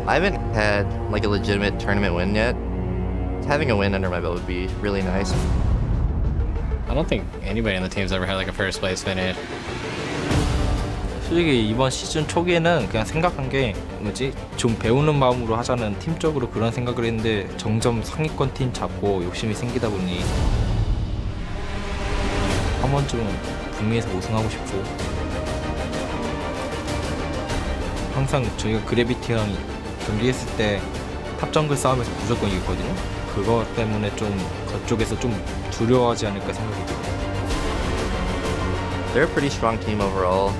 I haven't had like a legitimate tournament win yet. Having a win under my belt would be really nice. I don't think anybody on the team's ever had like a first place finish. 솔직히 이번 시즌 초기에는 그냥 생각한 게 좀 배우는 마음으로 하자는 팀적으로 그런 생각을 했는데 점점 상위권 팀 잡고 욕심이 생기다 보니 한 번쯤은 북미에서 우승하고 싶고 항상 저희가 그래비티랑 경기했을 때 탑정글 싸움에서 무조건 이겼거든요. 그거 때문에 좀 그쪽에서 좀 두려워하지 않을까 생각이 들어요. They're a pretty strong team overall.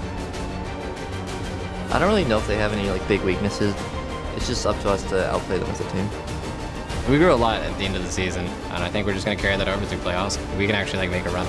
I don't really know if they have any like big weaknesses. It's just up to us to outplay them as a team. We grew a lot at the end of the season, and I think we're just going to carry that over through playoffs. We can actually like make a run.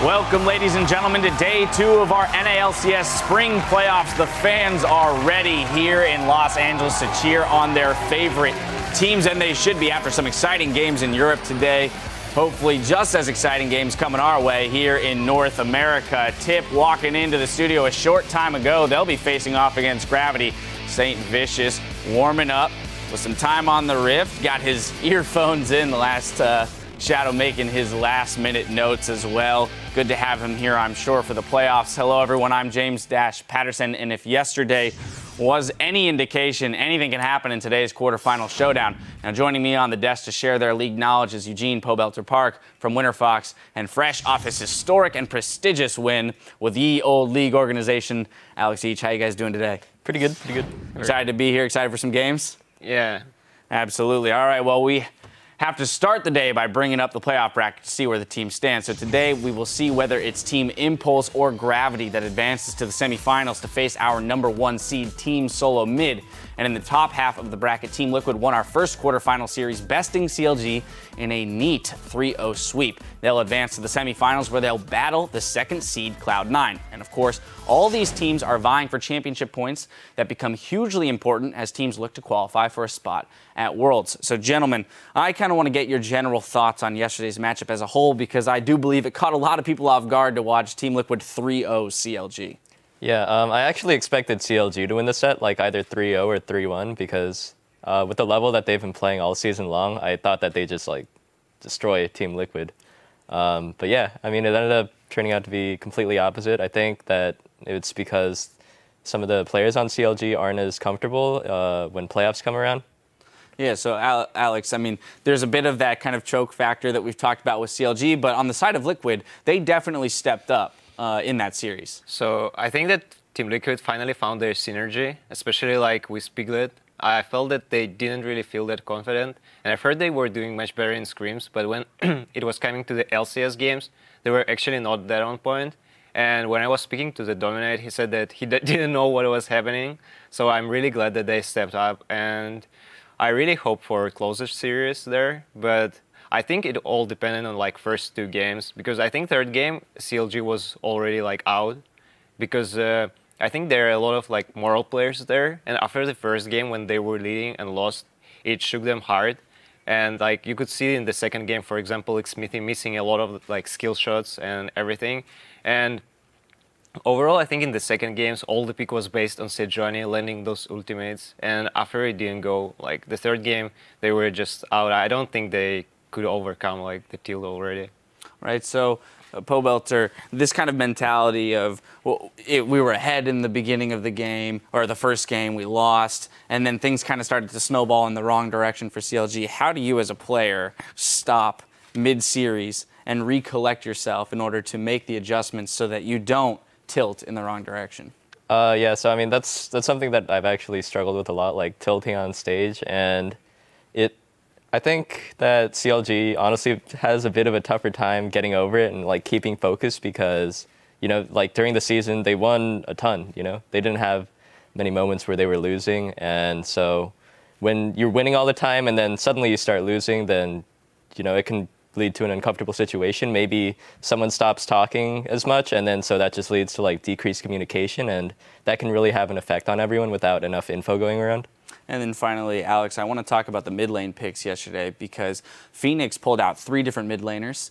Welcome, ladies and gentlemen, to day 2 of our NALCS spring playoffs. The fans are ready here in Los Angeles to cheer on their favorite teams, and they should be after some exciting games in Europe today. Hopefully just as exciting games coming our way here in North America. Tip walking into the studio a short time ago. They'll be facing off against Gravity. St. Vicious warming up with some time on the Rift. Got his earphones in the last Shadow making his last-minute notes as well. Good to have him here, I'm sure, for the playoffs. Hello, everyone. I'm James Patterson, and if yesterday was any indication, anything can happen in today's quarterfinal showdown. Now, joining me on the desk to share their league knowledge is Eugene Pobelter Park from Winter Fox, and fresh off his historic and prestigious win with the old league organization, Alex Each. How you guys doing today? Pretty good, pretty good. Excited to be here, excited for some games? Yeah. Absolutely. All right, well, we have to start the day by bringing up the playoff bracket to see where the team stands. So today we will see whether it's Team Impulse or Gravity that advances to the semifinals to face our #1 seed Team Solo Mid. And in the top half of the bracket, Team Liquid won our first quarterfinal series, besting CLG in a neat 3-0 sweep. They'll advance to the semifinals where they'll battle the second seed Cloud9. And of course, all these teams are vying for championship points that become hugely important as teams look to qualify for a spot at Worlds. So gentlemen, I kind of want to get your general thoughts on yesterday's matchup as a whole, because I do believe it caught a lot of people off guard to watch Team Liquid 3-0 CLG. Yeah, I actually expected CLG to win the set, like either 3-0 or 3-1, because with the level that they've been playing all season long, I thought that they just like destroy Team Liquid. But yeah, I mean, it ended up turning out to be completely opposite. I think that it's because some of the players on CLG aren't as comfortable when playoffs come around. Yeah, so Alex, I mean, there's a bit of that kind of choke factor that we've talked about with CLG, but on the side of Liquid, they definitely stepped up in that series. So I think that Team Liquid finally found their synergy, especially like with Piglet. I felt that they didn't really feel that confident, and I've heard they were doing much better in scrims, but when it was coming to the LCS games, they were actually not that on point. And when I was speaking to the Dominate, he said that he didn't know what was happening. So I'm really glad that they stepped up, and I really hope for a closer series there, but I think it all depended on like first 2 games, because I think third game CLG was already like out, because I think there are a lot of like moral players there, and after the first game when they were leading and lost, it shook them hard. And like you could see in the second game, for example, like Smithy missing a lot of like skill shots and everything. And overall, I think in the second games, all the pick was based on Sejuani landing those ultimates, and after it didn't go, like the third game, they were just out. I don't think they could overcome like the tilt already. Right, so Pobelter, this kind of mentality of, well, we were ahead in the beginning of the game, or the first game, we lost, and then things kind of started to snowball in the wrong direction for CLG. How do you as a player stop mid-series and recollect yourself in order to make the adjustments so that you don't tilt in the wrong direction? Yeah, so I mean, that's something that I've actually struggled with a lot, like tilting on stage, and I think that CLG honestly has a bit of a tougher time getting over it and like keeping focus, because, you know, like during the season they won a ton, you know, they didn't have many moments where they were losing, and so when you're winning all the time and then suddenly you start losing, then, you know, it can lead to an uncomfortable situation. Maybe someone stops talking as much, and then so that just leads to like decreased communication, and that can really have an effect on everyone without enough info going around. And then finally, Alex, I want to talk about the mid lane picks yesterday, because Phoenix pulled out 3 different mid laners.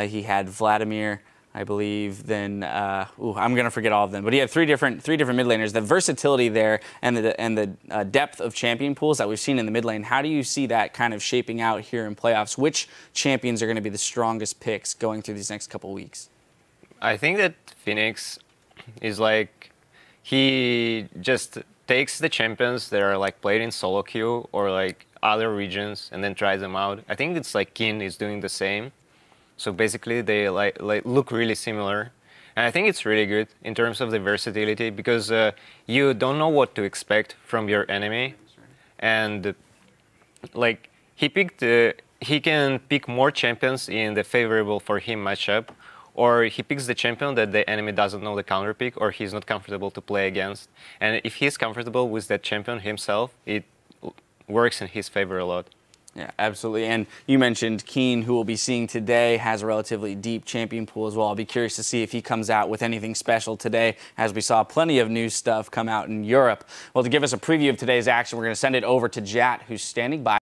He had Vladimir, I believe. Then I'm gonna forget all of them. But he had three different mid laners. The versatility there and the depth of champion pools that we've seen in the mid lane. How do you see that kind of shaping out here in playoffs? Which champions are going to be the strongest picks going through these next couple weeks? I think that Phoenix is like, he just takes the champions that are like played in solo queue or like other regions and then tries them out. I think it's like Kin is doing the same. So basically they like look really similar. And I think it's really good in terms of the versatility because you don't know what to expect from your enemy. And like he can pick more champions in the favorable for him matchup, or he picks the champion that the enemy doesn't know the counter pick or he's not comfortable to play against. And if he's comfortable with that champion himself, it works in his favor a lot. Yeah, absolutely. And you mentioned Keen, who we'll be seeing today, has a relatively deep champion pool as well. I'll be curious to see if he comes out with anything special today, as we saw plenty of new stuff come out in Europe. Well, to give us a preview of today's action, we're going to send it over to Jat, who's standing by.